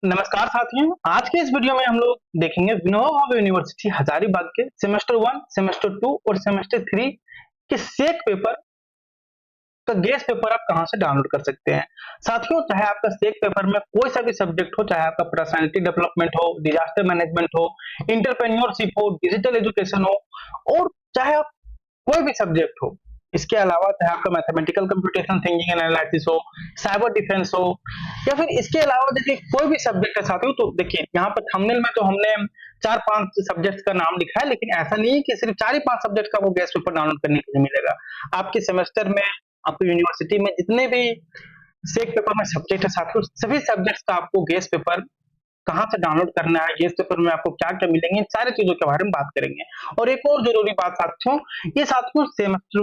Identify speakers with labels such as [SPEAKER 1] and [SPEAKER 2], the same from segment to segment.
[SPEAKER 1] नमस्कार साथियों, आज के इस वीडियो में हम लोग देखेंगे विनोबा भावे यूनिवर्सिटी हजारीबाग के सेमेस्टर 1, सेमेस्टर 2 और सेमेस्टर 3 के सेक पेपर का गेस्ट पेपर आप कहां से डाउनलोड कर सकते हैं। साथियों, चाहे आपका सेक पेपर में कोई सा भी सब्जेक्ट हो, चाहे आपका पर्सनालिटी डेवलपमेंट हो, डिजास्टर मैनेजमेंट हो, इंटरप्रेन्योरशिप हो, डिजिटल एजुकेशन हो और चाहे आप कोई भी सब्जेक्ट हो, इसके अलावा चाहे आपका mathematical computation thinking and analysis हो, साइबर डिफेंस हो या फिर इसके अलावा देखिए कोई भी सब्जेक्ट है साथियों, तो देखिए यहाँ पर थंबनेल में तो हमने 4-5 सब्जेक्ट्स का नाम लिखा है, लेकिन ऐसा नहीं है कि सिर्फ 4 ही 5 सब्जेक्ट का वो गेस्ट पेपर डाउनलोड करने के लिए मिलेगा। आपके सेमेस्टर में, आपकी यूनिवर्सिटी में जितने भी सेक पेपर में सब्जेक्ट है साथियों, सभी सब्जेक्ट्स का आपको गेस्ट पेपर कहाँ से डाउनलोड करना है, गेस्ट पेपर में आपको क्या-क्या मिलेंगे, इन सारी चीज़ों के बारे में बात करेंगे। और एक और ज़रूरी बात साथियों, ये साथियों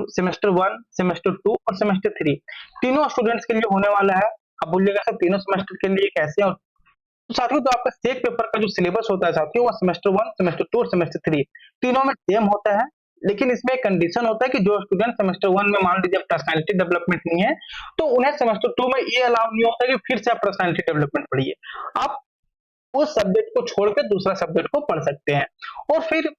[SPEAKER 1] सेमेस्टर 1, सेमेस्टर 2 और सेमेस्टर 3 तीनों स्टूडेंट्स के लिए होने वाला है। अब बोलिएगा सर तीनों सेमेस्टर के लिए कैसे? और तो साथियों, तो आपका सेक पेपर का जो सिलेबस होता है साथियों, वो सेमेस्टर 1, सेमेस्टर 2 और सेमेस्टर 3 तीनों में सेम होता है। लेकिन इसमें एक कंडीशन होता है कि जो स्टूडेंट सेमेस्टर 1 में मान लीजिए पर्सनालिटी डेवलपमेंट नहीं है, तो उन्हें सेमेस्टर 2 में ये अलाउ नहीं होता कि फिर से आप पर्सनालिटी डेवलपमेंट पढ़िए। आप उस सब्जेक्ट को छोड़कर दूसरा सब्जेक्ट को पढ़ सकते हैं। और फिर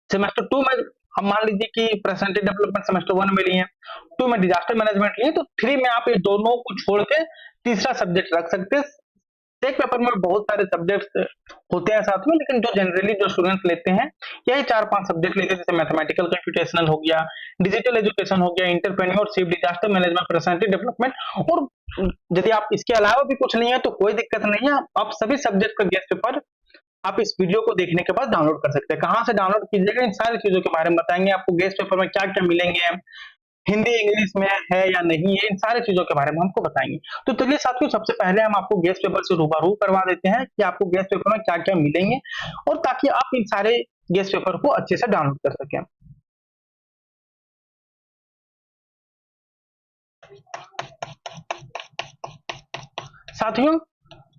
[SPEAKER 1] सेमेस्टर 2 में हम मान लीजिए कि पर्सनालिटी डेवलपमेंट सेमेस्टर 1 में लिए हैं, 2 में डिजास्टर मैनेजमेंट लिए, तो 3 में आप ये दोनों को छोड़ के तीसरा सब्जेक्ट रख सकते हैं। टेक पेपर में बहुत सारे सब्जेक्ट्स होते हैं साथियों, लेकिन जो जनरली जो स्टूडेंट्स लेते हैं, यही 4-5 सब्जेक्ट लेते हैं, जैसे मैथमेटिकल कंप्यूटेशनल हो गया, डिजिटल एजुकेशन हो गया, entrepreneurship, disaster management, personality development. और यदि आप इसके अलावा भी कुछ नहीं है तो कोई दिक्कत नहीं है, आप सभी सब्जेक्ट का गेस्ट पेपर आप इस वीडियो को देखने के बाद डाउनलोड कर सकते हैं। कहाँ से डाउनलोड कीजिएगा, इन सारी चीजों के बारे में बताएंगे। आपको गेस्ट पेपर में क्या क्या मिलेंगे, हिंदी इंग्लिश में है या नहीं है, इन सारी चीजों के बारे में हमको बताएंगे। तो चलिए साथियों, सबसे पहले हम आपको गेस्ट पेपर से रूबरू करवा देते हैं कि आपको गेस्ट पेपर में क्या क्या मिलेंगे, और ताकि आप इन सारे गेस्ट पेपर को अच्छे से डाउनलोड कर सकें। साथियों,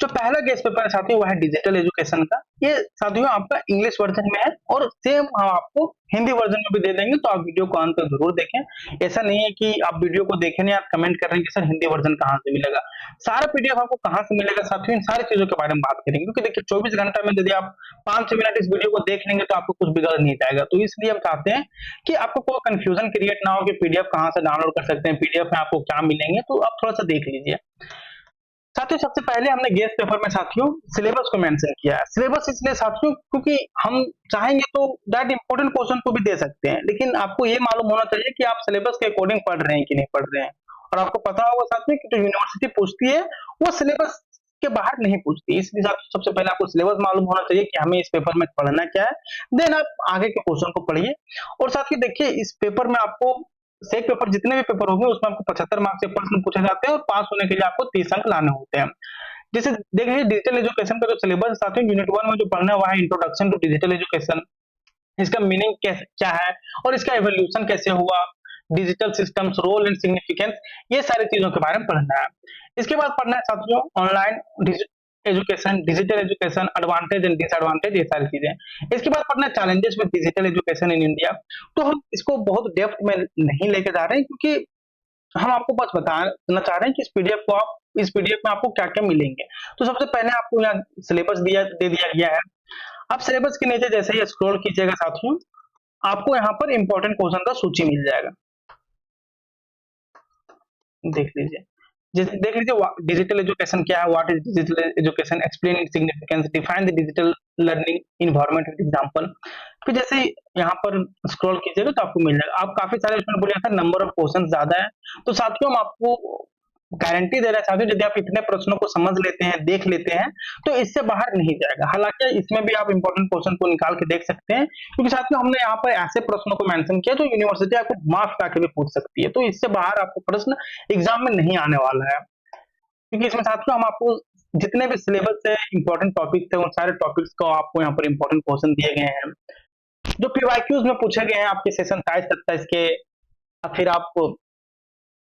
[SPEAKER 1] जो पहला गेस्ट पेपर है साथियों, वह है डिजिटल एजुकेशन का। ये साथियों आपका इंग्लिश वर्जन में है, और सेम हम आपको हिंदी वर्जन में भी दे देंगे, तो आप वीडियो को अंत तक जरूर देखें। ऐसा नहीं है कि आप वीडियो को देखें नहीं, आप कमेंट कर रहे हैं कि सर हिंदी वर्जन कहाँ से मिलेगा। सारा पीडीएफ आपको कहाँ से मिलेगा साथियों, इन सारी चीजों के बारे में बात करेंगे। क्योंकि देखिए 24 घंटा में यदि आप 5-6 मिनट इस वीडियो को देख लेंगे तो आपको कुछ बिगड़ नहीं जाएगा। तो इसलिए हम चाहते हैं कि आपको कोई कंफ्यूजन क्रिएट ना हो कि पीडीएफ कहाँ से डाउनलोड कर सकते हैं, पीडीएफ में आपको क्या मिलेंगे, तो आप थोड़ा सा देख लीजिए। साथियों, सबसे पहले हमने गेस्ट पेपर में साथियों सिलेबस को मेंशन किया है। सिलेबस इसलिए साथियों क्योंकि हम चाहेंगे तो दैट इंपॉर्टेंट क्वेश्चन को भी दे सकते हैं, लेकिन आपको ये मालूम होना चाहिए कि आप सिलेबस के अकॉर्डिंग पढ़ रहे हैं कि नहीं पढ़ रहे हैं। और आपको पता होगा साथियों कि जो यूनिवर्सिटी पूछती है वो सिलेबस के बाहर नहीं पूछती, इसलिए सबसे पहले आपको सिलेबस मालूम होना चाहिए कि हमें इस पेपर में पढ़ना क्या है, देन आप आगे के क्वेश्चन को पढ़िए। और साथ ही देखिए, इस पेपर में आपको सेक पेपर जितने भी पेपर होंगे उसमें आपको 75 मार्क्स के प्रश्न पूछे जाते हैं, और पास होने के लिए आपको 30 अंक लाने होते हैं। जैसे देख लीजिए, डिजिटल एजुकेशन का जो सिलेबस साथियों यूनिट 1 में जो पढ़ना है वह है इंट्रोडक्शन टू डिजिटल एजुकेशन। इसका मीनिंग क्या है और इसका एवोल्यूशन कैसे हुआ, digital systems, role and significance, ये सारी चीजों के बारे में पढ़ना है। इसके बाद पढ़ना है साथियों online education, digital education, advantage and disadvantage, ये सारी चीजें। इसके बाद पढ़ना है challenges with digital education in India. तो हम इसको बहुत डेप्थ में नहीं लेके जा रहे हैं, क्योंकि हम आपको बस बताना चाह रहे हैं कि इस पीडीएफ में आपको क्या क्या मिलेंगे। तो सबसे पहले आपको यहाँ सिलेबस दे दिया गया है। अब सिलेबस के नीचे जैसे ही स्क्रॉल कीजिएगा साथियों, आपको यहाँ पर इंपॉर्टेंट क्वेश्चन का सूची मिल जाएगा। देख लीजिए, जैसे देख लीजिए डिजिटल एजुकेशन क्या है, what is digital education, explain its significance, define the digital learning environment with example. फिर जैसे यहाँ पर स्क्रॉल कीजिएगा तो आपको मिल जाएगा। आप काफी सारे इसमें बोलिए था नंबर ऑफ क्वेश्चन ज्यादा है, तो साथियों हम आपको गारंटी दे रहे हैं साथियों, यदि आप इतने प्रश्नों को समझ लेते हैं, देख लेते हैं, तो इससे बाहर नहीं जाएगा। हालांकि इसमें भी आप इंपॉर्टेंट क्वेश्चन को निकाल के देख सकते हैं, क्योंकि साथियों हमने यहाँ पर ऐसे प्रश्नों को मेंशन किया जो यूनिवर्सिटी आपको मार्क्स लाके भी पूछ सकती है। तो इससे बाहर आपको प्रश्न एग्जाम में नहीं आने वाला है, क्योंकि इसमें साथियों हम आपको जितने भी सिलेबस से इंपॉर्टेंट टॉपिक्स थे उन सारे टॉपिक्स को आपको यहाँ पर इंपॉर्टेंट क्वेश्चन दिए गए हैं। जो पीवाईक्यूज में पूछे गए हैं आपके सेशन 27-27 के, फिर आप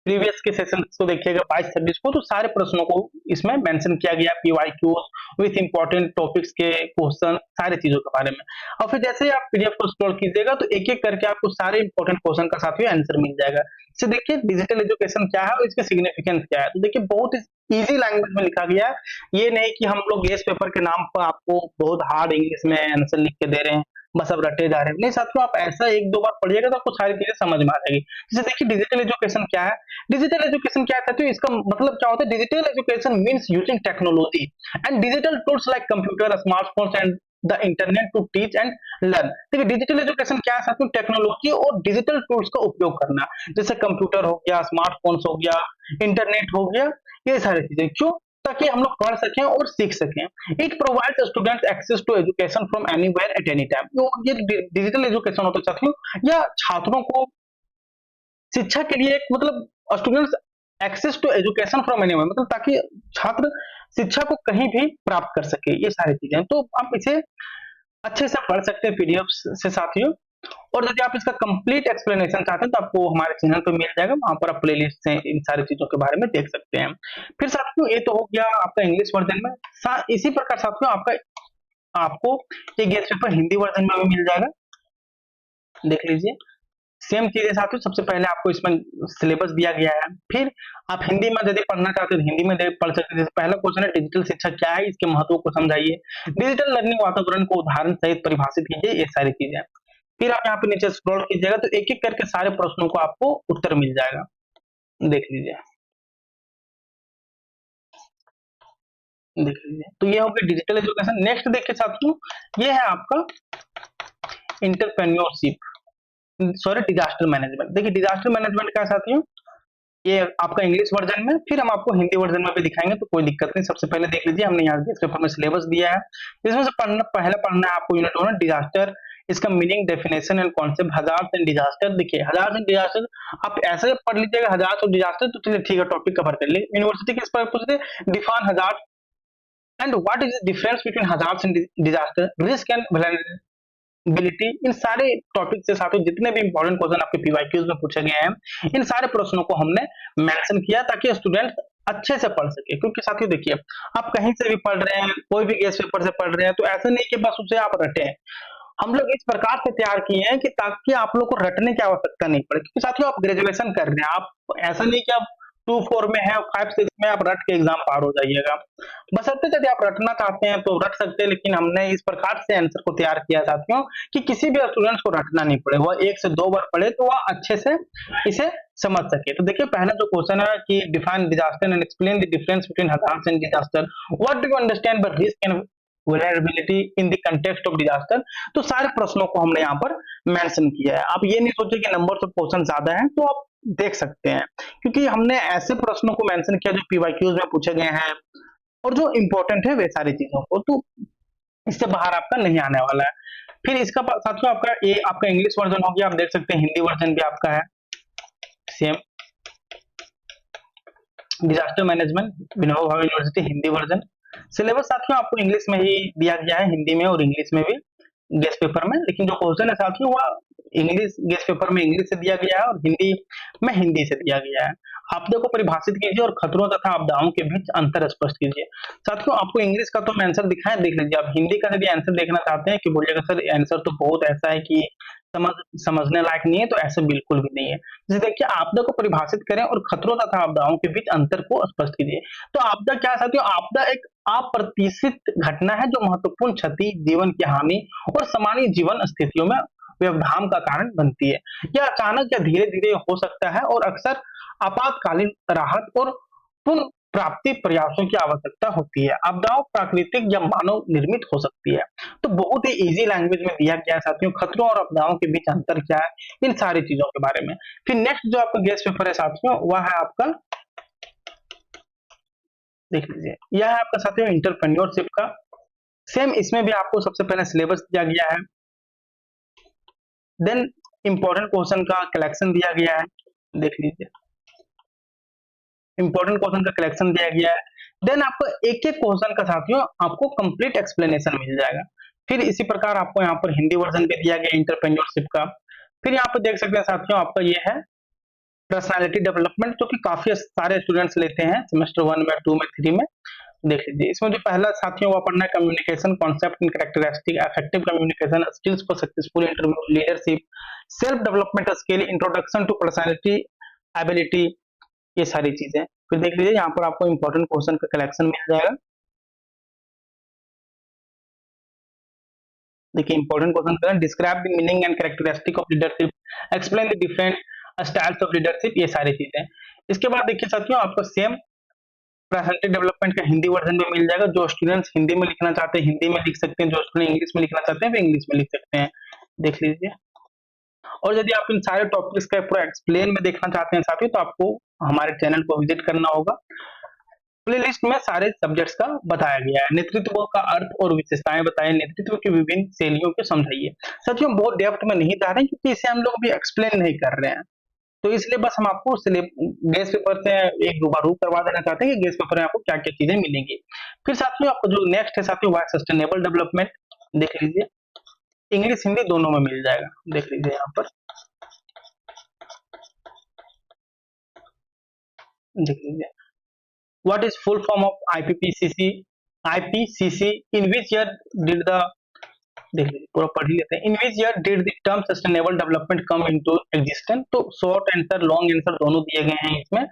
[SPEAKER 1] प्रीवियस के सेशन को देखिएगा 22-26 को, तो सारे प्रश्नों को इसमें मेंशन किया गया, पीवाईक्यूज विथ इंपॉर्टेंट टॉपिक्स के क्वेश्चन, सारी चीजों के बारे में। और फिर जैसे ही आप पीडीएफ को स्क्रॉल कीजिएगा तो एक एक करके आपको सारे इंपॉर्टेंट क्वेश्चन का साथियों आंसर मिल जाएगा। तो देखिए डिजिटल एजुकेशन क्या है और इसके सिग्निफिकेंस क्या है। तो देखिए बहुत ही इजी लैंग्वेज में लिखा गया है। ये नहीं कि हम लोग गेस पेपर के नाम पर आपको बहुत हार्ड इंग्लिश में आंसर लिख के दे रहे हैं, बस अब रटे जा रहे हैं। नहीं साथियों, आप ऐसा एक दो बार पढ़िएगा तो आपको सारी चीजें समझ में आ जाएगी। जैसे देखिए डिजिटल एजुकेशन क्या है। डिजिटल एजुकेशन क्या है साथियों, इसका मतलब क्या होता है। Digital education means using technology and digital tools like computer, smartphones and the internet to teach and learn. देखिए डिजिटल एजुकेशन क्या है साथियों, टेक्नोलॉजी और डिजिटल टूल्स का उपयोग करना, जैसे कंप्यूटर हो गया, स्मार्टफोन्स हो गया, इंटरनेट हो गया, ये सारी चीजें। क्यों? ताकि हम लोग पढ़ सकें और सीख सकें। It provides students access to education from anywhere at any time. तो ये डिजिटल एजुकेशन होता है साथियों, या छात्रों को शिक्षा के लिए एक मतलब students access to education from anywhere, मतलब ताकि छात्र शिक्षा को कहीं भी प्राप्त कर सके, ये सारी चीजें। तो आप इसे अच्छे से पढ़ सकते हैं पीडीएफ से साथियों। और यदि आप इसका कंप्लीट एक्सप्लेनेशन चाहते हैं तो आपको हमारे चैनल पर मिल जाएगा, वहां पर आप प्लेलिस्ट से इन सारी चीजों के बारे में देख सकते हैं। फिर साथियों ये तो हो गया आपका इंग्लिश वर्जन में। इसी प्रकार साथियों आपका आपको ये गेस्ट पेपर हिंदी वर्जन में भी मिल जाएगा, देख लीजिए। सेम चीजें साथियों, सबसे पहले आपको इसमें सिलेबस दिया गया है। फिर आप हिंदी में यदि पढ़ना चाहते हो तो हिंदी में पढ़ सकते हैं। जैसे पहला क्वेश्चन है डिजिटल शिक्षा क्या है, इसके महत्व को समझाइए। डिजिटल लर्निंग वातावरण को उदाहरण सहित परिभाषित कीजिए, ये सारी चीजें। फिर आप यहाँ पे नीचे स्क्रॉल कीजिएगा तो एक एक करके सारे प्रश्नों को आपको उत्तर मिल जाएगा, देख लीजिए। देख लीजिए, तो ये हो गया डिजिटल एजुकेशन। नेक्स्ट देखिए साथियों, ये है आपका इंटरप्रेन्योरशिप, सॉरी डिजास्टर मैनेजमेंट। देखिए डिजास्टर मैनेजमेंट क्या है साथियों, ये आपका इंग्लिश वर्जन में, फिर हम आपको हिंदी वर्जन में भी दिखाएंगे, तो कोई दिक्कत नहीं। सबसे पहले देख लीजिए, हमने यहाँ इस पेपर में सिलेबस दिया है। इसमें से पहला पढ़ना है आपको यूनिट 1 डिजास्टर, इसका meaning, definition and concept. Hazards and disaster, देखिए हजार्ड्स एंड डिजास्टर आप ऐसे पढ़ लीजिएगा, हजार्ड्स और डिजास्टर, तो चलिए ठीक है, टॉपिक कवर कर लिए। यूनिवर्सिटी के इस पर पूछते define hazard and what is the difference between hazards and disaster, risk and vulnerability. इन सारे टॉपिक से साथ जितने भी इंपॉर्टेंट क्वेश्चन आपके पीवाईक्यूज में पूछे गए हैं, इन सारे प्रश्नों को हमने मेंशन किया ताकि स्टूडेंट अच्छे से पढ़ सके। क्योंकि साथियों देखिए, आप कहीं से भी पढ़ रहे हैं, कोई भी गेस्ट पेपर से पढ़ रहे हैं, तो ऐसा नहीं कि बस उसे आप रटे। हम लोग इस प्रकार से तैयार किए हैं कि ताकि आप लोग को रटने की आवश्यकता नहीं पड़े। क्योंकि साथियों आप ग्रेजुएशन कर रहे हैं, आप ऐसा नहीं कि आप 2-4 में है, 5-6 में आप रट के एग्जाम पार हो जाइएगा। बशर्ते यदि आप रटना चाहते हैं तो रट सकते हैं, लेकिन हमने इस प्रकार से आंसर को तैयार किया साथियों कि किसी भी स्टूडेंट्स को रटना नहीं पड़े, वह 1 से 2 बार पढ़े तो वह अच्छे से इसे समझ सके। तो देखिए पहला जो क्वेश्चन है कि define disaster and explain the difference between hazards and disaster, what do you understand by risk and vulnerability in the context of disaster. तो सारे प्रश्नों को हमने यहाँ पर मेंशन किया है। आप ये नहीं सोचिए कि नंबर ऑफ क्वेश्चन ज्यादा है, तो आप देख सकते हैं, क्योंकि हमने ऐसे प्रश्नों को मेंशन किया जो पीवाईक्यूज में पूछे गए हैं और जो इंपॉर्टेंट है वे सारी चीजों को, तो इससे बाहर आपका नहीं आने वाला है। फिर इसका साथियों आपका ये आपका इंग्लिश वर्जन हो गया, आप देख सकते हैं हिंदी वर्जन भी आपका है same, disaster management Vinoba Bhave university Hindi version. Syllabus साथियों आपको इंग्लिश में ही दिया गया है, हिंदी में और इंग्लिश में भी गेस्ट पेपर में, लेकिन जो क्वेश्चन है साथियों वह इंग्लिश गेस्ट पेपर में इंग्लिश से दिया गया है और हिंदी में हिंदी से दिया गया है। आपदे को परिभाषित कीजिए और खतरों तथा आपदाओं के बीच अंतर स्पष्ट कीजिए। साथियों आपको इंग्लिश का तो मैं आंसर दिखाया, देख लीजिए। आप हिंदी का यदि आंसर देखना चाहते हैं कि बोलिएगा सर आंसर तो बहुत ऐसा है कि समझने लायक नहीं है, तो ऐसे बिल्कुल भी नहीं है। जैसे देखिए आपदा को परिभाषित करें और खतरों तथा आपदाओं के बीच अंतर को स्पष्ट कीजिए। तो आपदा क्या साथियों, आपदा एक अप्रत्याशित घटना है जो महत्वपूर्ण क्षति, जीवन की हानि और सामान्य जीवन स्थितियों में व्यवधान का कारण बनती है। यह अचानक या धीरे धीरे हो सकता है और अक्सर आपातकालीन राहत और पुनः प्राप्ति प्रयासों की आवश्यकता होती है। आपदाओं प्राकृतिक या मानव निर्मित हो सकती है। तो बहुत ही इजी लैंग्वेज में दिया गया है साथियों, खतरों और आपदाओं के बीच अंतर क्या है, इन सारी चीजों के बारे में। फिर नेक्स्ट जो आपका गेस्ट पेपर है साथियों, वह है आपका, देख लीजिए, यह है आपका साथियों इंटरप्रेन्योरशिप का। सेम इसमें भी आपको सबसे पहले सिलेबस दिया गया है, देन इंपॉर्टेंट क्वेश्चन का कलेक्शन दिया गया है, देख लीजिए इंपॉर्टेंट क्वेश्चन का कलेक्शन दिया गया है। देन आपको एक एक क्वेश्चन का साथियों आपको कंप्लीट एक्सप्लेनेशन मिल जाएगा। फिर इसी प्रकार आपको यहाँ पर हिंदी वर्जन भी दिया गया इंटरप्रेन्योरशिप का। फिर यहाँ पर देख सकते हैं साथियों आपका ये है पर्सनालिटी डेवलपमेंट, जो कि काफी सारे स्टूडेंट्स लेते हैं सेमेस्टर 1 में, 2 में, 3 में। देख लीजिए इसमें जो पहला साथियों वो पढ़ना है communication concept and characteristic, effective communication skills for successful interview, leadership, self development skill, introduction to personality ability, ये सारी चीजें। फिर देख लीजिए यहाँ पर आपको इंपॉर्टेंट क्वेश्चन का कलेक्शन मिल जाएगा। देखिए इंपॉर्टेंट क्वेश्चन करें, describe the meaning and characteristic of leadership, explain the different styles of leadership, ये सारी चीजें। इसके बाद देखिए साथियों आपको सेम पर्सनालिटी डेवलपमेंट का हिंदी वर्जन भी मिल जाएगा। जो स्टूडेंट्स हिंदी में लिखना चाहते हैं हिंदी में लिख सकते हैं, जो स्टूडेंट इंग्लिश में लिखना चाहते हैं वो इंग्लिश में लिख सकते हैं, देख लीजिए। और यदि आप इन सारे टॉपिक्स का पूरा एक्सप्लेन में देखना चाहते हैं साथियों तो आपको हमारे चैनल को विजिट करना होगा। प्लेलिस्ट में सारे सब्जेक्ट्स का बताया गया है। नेतृत्व का अर्थ और विशेषताएं बताएं, नेतृत्व की विभिन्न शैलियों को समझाइए। साथियों हम बहुत डेप्थ में नहीं जा रहे हैं क्योंकि इसे हम लोग अभी एक्सप्लेन नहीं कर रहे हैं, तो इसलिए बस हम आपको गेस पेपर से एक रूबरू करवा देना चाहते हैं कि गेस पेपर में आपको क्या क्या चीजें मिलेंगी। फिर साथियों आपको जो नेक्स्ट है साथियों वो है सस्टेनेबल डेवलपमेंट, देख लीजिए इंग्लिश हिंदी दोनों में मिल जाएगा, देख लीजिए यहाँ पर, देख लीजिए। What is full form of IPPCC? IPCC in which year did the, देख लीजिए पूरा पढ़ ही लेते हैं। In which year did the term sustainable development come into existence? तो शॉर्ट आंसर लॉन्ग आंसर दोनों दिए गए हैं इसमें,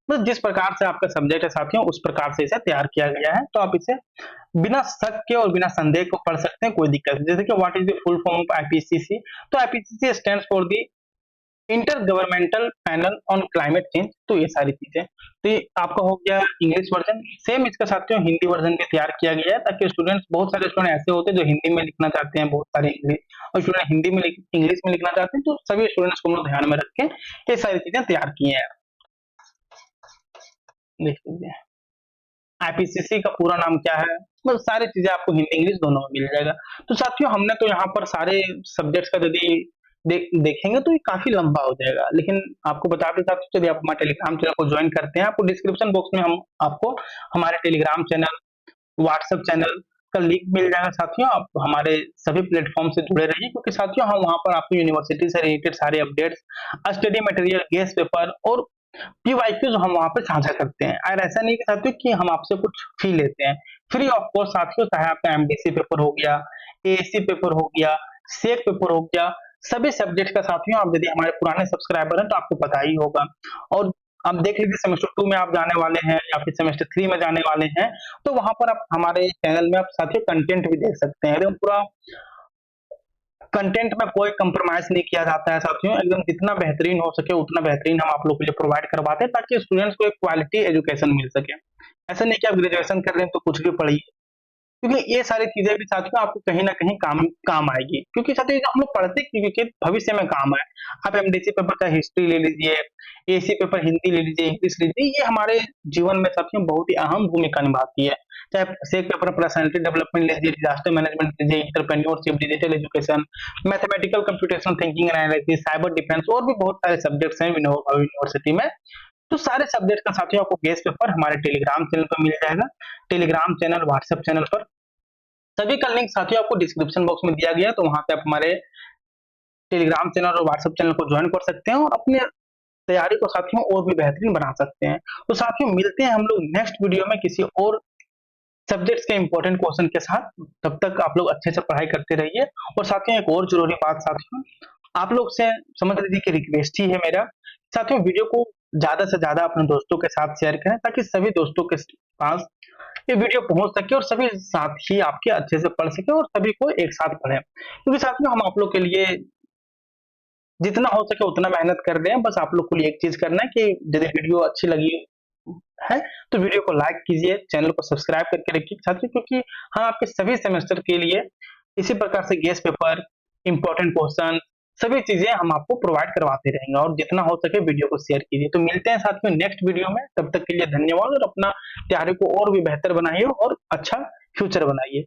[SPEAKER 1] तो जिस प्रकार से आपका सब्जेक्ट है साथियों उस प्रकार से इसे तैयार किया गया है, तो आप इसे बिना शक के और बिना संदेह को पढ़ सकते हैं, कोई दिक्कत नहीं। जैसे कि what is the full form of IPCC, तो IPCC stands for the intergovernmental panel on climate change, तो ये सारी चीजें। तो ये आपका हो गया इंग्लिश वर्जन। सेम इसका साथियों हिंदी वर्जन भी तैयार किया गया है ताकि स्टूडेंट्स, बहुत सारे स्टूडेंट ऐसे होते हैं जो हिंदी में लिखना चाहते हैं, बहुत सारे इंग्लिश, और स्टूडेंट हिंदी में इंग्लिश में लिखना चाहते हैं, तो सभी स्टूडेंट्स को हम लोग ध्यान में रख के ये सारी चीजें तैयार की हैं। देख लीजिए आईपीसीसी का पूरा नाम क्या है, बस सारी चीजें आपको हिंदी इंग्लिश दोनों में मिल जाएगा। तो साथियों हमने तो यहाँ पर सारे सब्जेक्ट्स का यदि देखेंगे तो ये काफी लंबा हो जाएगा, लेकिन आपको बताते साथियों यदि आप हमारे टेलीग्राम चैनल को ज्वाइन करते हैं, आपको डिस्क्रिप्शन बॉक्स में हम आपको हमारे टेलीग्राम चैनल, व्हाट्सएप चैनल का लिंक मिल जाएगा साथियों। आप हमारे सभी प्लेटफॉर्म से जुड़े रहिए क्योंकि साथियों हम वहां पर आपको यूनिवर्सिटी से रिलेटेड सारे updates, study material, guest paper और पीवाईक्यूज हम वहां पे साझा करते हैं। और ऐसा नहीं कि साथियों कि हम आपसे कुछ फी लेते हैं, फ्री ऑफ कॉस्ट साथियों, चाहे आपका एमडीसी पेपर हो गया, एएससी पेपर हो गया, सेक पेपर हो गया, सभी सब्जेक्ट का साथियों आप यदि हमारे पुराने सब्सक्राइबर हैं तो आपको पता ही होगा। और अब देख लीजिए सेमेस्टर 2 में आप जाने वाले हैं या फिर सेमेस्टर 3 में जाने वाले हैं, तो वहां पर आप हमारे चैनल में आप साथियों कंटेंट भी देख सकते हैं। एकदम पूरा कंटेंट में कोई कंप्रोमाइज नहीं किया जाता है साथियों, एकदम जितना बेहतरीन हो सके उतना बेहतरीन हम आप लोग के लिए प्रोवाइड करवाते हैं ताकि स्टूडेंट्स को एक क्वालिटी एजुकेशन मिल सके। ऐसा नहीं कि आप ग्रेजुएशन कर रहे हैं तो कुछ भी पढ़िए, क्योंकि ये सारी चीजें भी साथियों आपको कहीं ना कहीं काम आएगी, क्योंकि साथियों हम लोग पढ़ते क्योंकि भविष्य में काम आए। आप एमडीसी पेपर का हिस्ट्री ले लीजिए, एसी पेपर हिंदी ले लीजिए, इंग्लिश ले लीजिए, ये हमारे जीवन में साथियों बहुत ही अहम भूमिका निभाती है। चाहे सेक पेपर पर्सनैलिटी डेवलपमेंट लीजिए, डिजास्टर मैनेजमेंट लीजिए, entrepreneurship, digital education, mathematical computational thinking analysis, cyber defence, और भी बहुत सारे सब्जेक्ट्स हैं विनोबा यूनिवर्सिटी में। तो सारे सब्जेक्ट का साथियों आपको गेस्ट पेपर हमारे टेलीग्राम चैनल पर मिल जाएगा। टेलीग्राम चैनल, व्हाट्सएप चैनल पर सभी का लिंक साथियों आपको डिस्क्रिप्शन बॉक्स में दिया गया है, तो वहां पे आप हमारे टेलीग्राम चैनल और व्हाट्सएप चैनल को ज्वाइन कर सकते हैं और अपने तैयारी को साथियों और भी बेहतरीन बना सकते हैं। तो साथियों मिलते हैं हम लोग नेक्स्ट वीडियो में किसी और सब्जेक्ट्स के इंपॉर्टेंट क्वेश्चन के साथ। तब तक आप लोग अच्छे से पढ़ाई करते रहिए। और साथियों एक और जरूरी बात साथियों, आप लोग से समझ लीजिए कि रिक्वेस्ट ही है मेरा, साथियों वीडियो को ज्यादा से ज्यादा अपने दोस्तों के साथ शेयर करें ताकि सभी दोस्तों के पास ये वीडियो पहुंच सके और सभी साथी आपके अच्छे से पढ़ सके और सभी को एक साथ पढ़े, क्योंकि साथियों हम आप लोग के लिए जितना हो सके उतना मेहनत कर रहे हैं। बस आप लोग को एक चीज करना है कि यदि वीडियो अच्छी लगी है तो वीडियो को लाइक कीजिए, चैनल को सब्सक्राइब करके रखिए साथियों, क्योंकि हम आपके सभी सेमेस्टर के लिए इसी प्रकार से गेस्ट पेपर, इंपॉर्टेंट क्वेश्चन, सभी चीजें हम आपको प्रोवाइड करवाते रहेंगे। और जितना हो सके वीडियो को शेयर कीजिए। तो मिलते हैं साथियों नेक्स्ट वीडियो में, तब तक के लिए धन्यवाद और अपना तैयारी को और भी बेहतर बनाइए और अच्छा फ्यूचर बनाइए।